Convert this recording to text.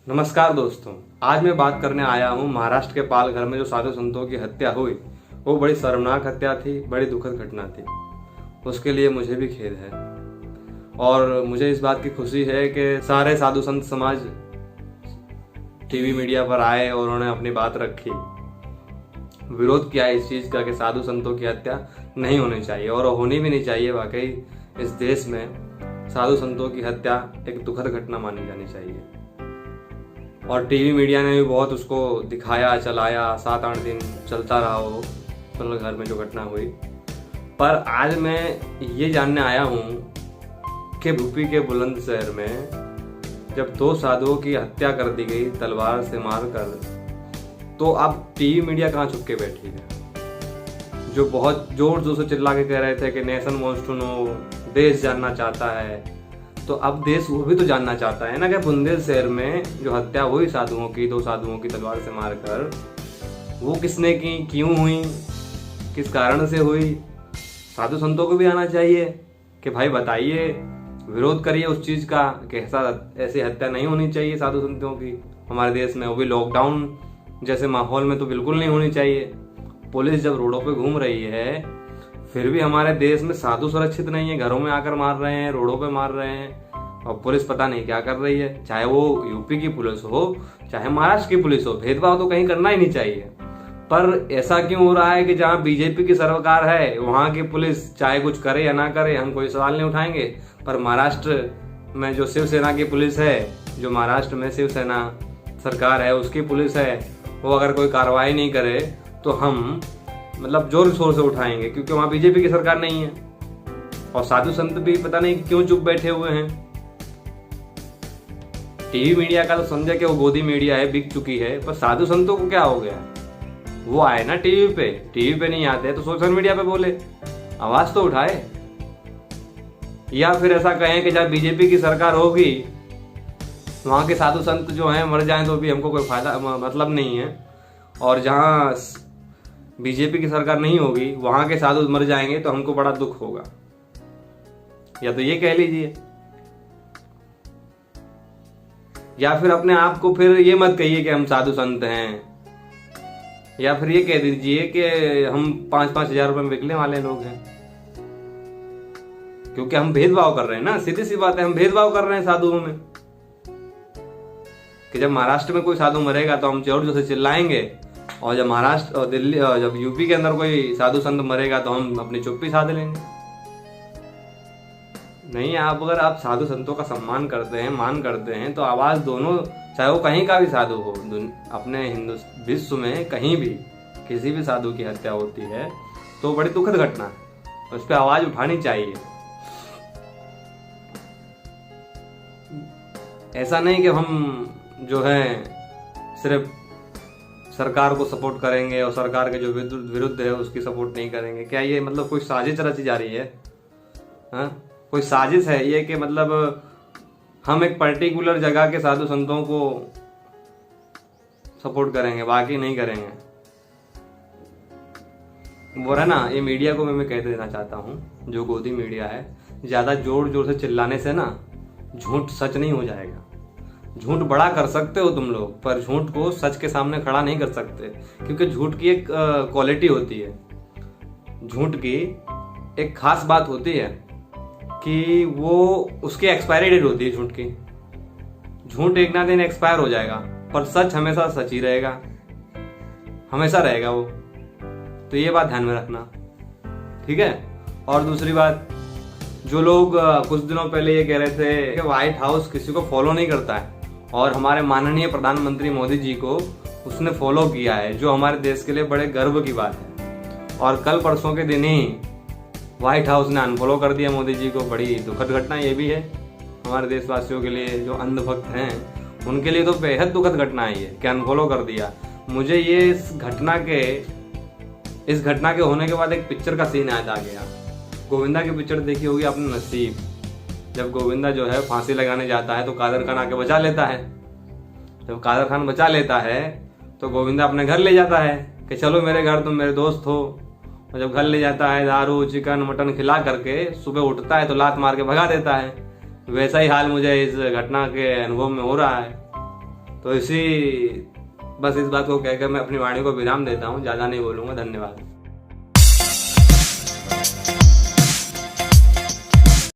नमस्कार दोस्तों, आज मैं बात करने आया हूँ महाराष्ट्र के पालघर में जो साधु संतों की हत्या हुई। वो बड़ी शर्मनाक हत्या थी, बड़ी दुखद घटना थी। उसके लिए मुझे भी खेद है और मुझे इस बात की खुशी है कि सारे साधु संत समाज टीवी मीडिया पर आए और उन्होंने अपनी बात रखी, विरोध किया इस चीज़ का कि साधु संतों की हत्या नहीं होनी चाहिए और होनी भी नहीं चाहिए। वाकई इस देश में साधु संतों की हत्या एक दुखद घटना मानी जानी चाहिए और टीवी मीडिया ने भी बहुत उसको दिखाया, चलाया। 7-8 दिन चलता रहा वो पालघर में जो घटना हुई। पर आज मैं ये जानने आया हूँ कि यूपी के बुलंदशहर में जब 2 साधुओं की हत्या कर दी गई तलवार से मारकर, तो अब टीवी मीडिया कहाँ छुप के बैठी है, जो बहुत जोर जोर से चिल्ला के कह रहे थे कि नेशन वांट्स टू नो, देश जानना चाहता है। तो अब देश वो भी तो जानना चाहता है ना कि बुलंदशहर में जो हत्या हुई साधुओं की, 2 साधुओं की तलवार से मारकर, वो किसने की, क्यों हुई, किस कारण से हुई। साधु संतों को भी आना चाहिए कि भाई बताइए, विरोध करिए उस चीज़ का कि ऐसी हत्या नहीं होनी चाहिए साधु संतों की हमारे देश में। वो भी लॉकडाउन जैसे माहौल में तो बिल्कुल नहीं होनी चाहिए। पुलिस जब रोडों पे घूम रही है, फिर भी हमारे देश में साधु सुरक्षित नहीं है, घरों में आकर मार रहे हैं, रोडों पे मार रहे हैं और पुलिस पता नहीं क्या कर रही है। चाहे वो यूपी की पुलिस हो, चाहे महाराष्ट्र की पुलिस हो, भेदभाव तो कहीं करना ही नहीं चाहिए। पर ऐसा क्यों हो रहा है कि जहाँ बीजेपी की सरकार है वहाँ की पुलिस चाहे कुछ करे या ना करे, हम कोई सवाल नहीं उठाएंगे। पर महाराष्ट्र में जो शिवसेना की पुलिस है, जो महाराष्ट्र में शिवसेना सरकार है उसकी पुलिस है, वो अगर कोई कार्रवाई नहीं करे तो हम जोर शोर से उठाएंगे, क्योंकि वहां बीजेपी की सरकार नहीं है। और साधु संत भी पता नहीं क्यों चुप बैठे हुए हैं। टीवी मीडिया का तो समझा कि वो गोदी मीडिया है, बिक चुकी है, पर साधु संतों को क्या हो गया? वो आए ना टीवी पे नहीं आते तो सोशल मीडिया पे बोले, आवाज तो उठाए। या फिर ऐसा कहें कि जब बीजेपी की सरकार होगी वहां के साधु संत जो हैं मर जाएं तो भी हमको कोई फायदा मतलब नहीं है, और जहां बीजेपी की सरकार नहीं होगी वहां के साधु मर जाएंगे तो हमको बड़ा दुख होगा। या तो ये कह लीजिए, या फिर अपने आप को फिर ये मत कहिए कि हम साधु संत हैं, या फिर ये कह दीजिए कि हम 5-5 हजार रुपए में बिकने वाले लोग हैं। क्योंकि हम भेदभाव कर रहे हैं ना, सीधी सी बात है, हम भेदभाव कर रहे हैं साधुओं में कि जब महाराष्ट्र में कोई साधु मरेगा तो हम जोर जोर से चिल्लाएंगे, और जब महाराष्ट्र और दिल्ली और जब यूपी के अंदर कोई साधु संत मरेगा तो हम अपनी चुप्पी साध लेंगे। नहीं, अगर आप साधु संतों का सम्मान करते हैं, मान करते हैं, तो आवाज दोनों, चाहे वो कहीं का भी साधु हो, अपने हिंदू विश्व में कहीं भी किसी भी साधु की हत्या होती है तो बड़ी दुखद घटना है, उस पर आवाज उठानी चाहिए। ऐसा नहीं कि हम जो है सिर्फ सरकार को सपोर्ट करेंगे और सरकार के जो विरुद्ध है उसकी सपोर्ट नहीं करेंगे। क्या ये कोई साजिश रची जा रही है? हाँ, कोई साजिश है ये कि हम एक पर्टिकुलर जगह के साधु संतों को सपोर्ट करेंगे, बाकी नहीं करेंगे। वो है ना, ये मीडिया को मैं कह देना चाहता हूँ, जो गोदी मीडिया है, ज्यादा जोर जोर से चिल्लाने से ना झूठ सच नहीं हो जाएगा। झूठ बड़ा कर सकते हो तुम लोग, पर झूठ को सच के सामने खड़ा नहीं कर सकते, क्योंकि झूठ की एक क्वालिटी होती है। झूठ की एक खास बात होती है कि वो उसकी एक्सपायरी डेट होती है झूठ की। झूठ एक ना दिन एक्सपायर हो जाएगा, पर सच हमेशा सच ही रहेगा, हमेशा रहेगा वो। तो ये बात ध्यान में रखना, ठीक है। और दूसरी बात, जो लोग कुछ दिनों पहले ये कह रहे थे कि व्हाइट हाउस किसी को फॉलो नहीं करता है, और हमारे माननीय प्रधानमंत्री मोदी जी को उसने फॉलो किया है, जो हमारे देश के लिए बड़े गर्व की बात है। और कल परसों के दिन ही व्हाइट हाउस ने अनफॉलो कर दिया मोदी जी को। बड़ी दुखद घटना ये भी है हमारे देशवासियों के लिए, जो अंधभक्त हैं उनके लिए तो बेहद दुखद घटना है ये कि अनफॉलो कर दिया। मुझे ये इस घटना के होने के बाद एक पिक्चर का सीन याद आ गया। गोविंदा की पिक्चर देखी होगी आपने, नसीब। जब गोविंदा जो है फांसी लगाने जाता है तो कादर खान आके बचा लेता है। जब कादर खान बचा लेता है तो गोविंदा अपने घर ले जाता है कि चलो मेरे घर, तुम मेरे दोस्त हो। और जब घर ले जाता है, दारू चिकन मटन खिला करके सुबह उठता है तो लात मार के भगा देता है। वैसा ही हाल मुझे इस घटना के अनुभव में हो रहा है तो बस इस बात को कहकर मैं अपनी वाणी को विराम देता हूँ, ज़्यादा नहीं बोलूँगा। धन्यवाद।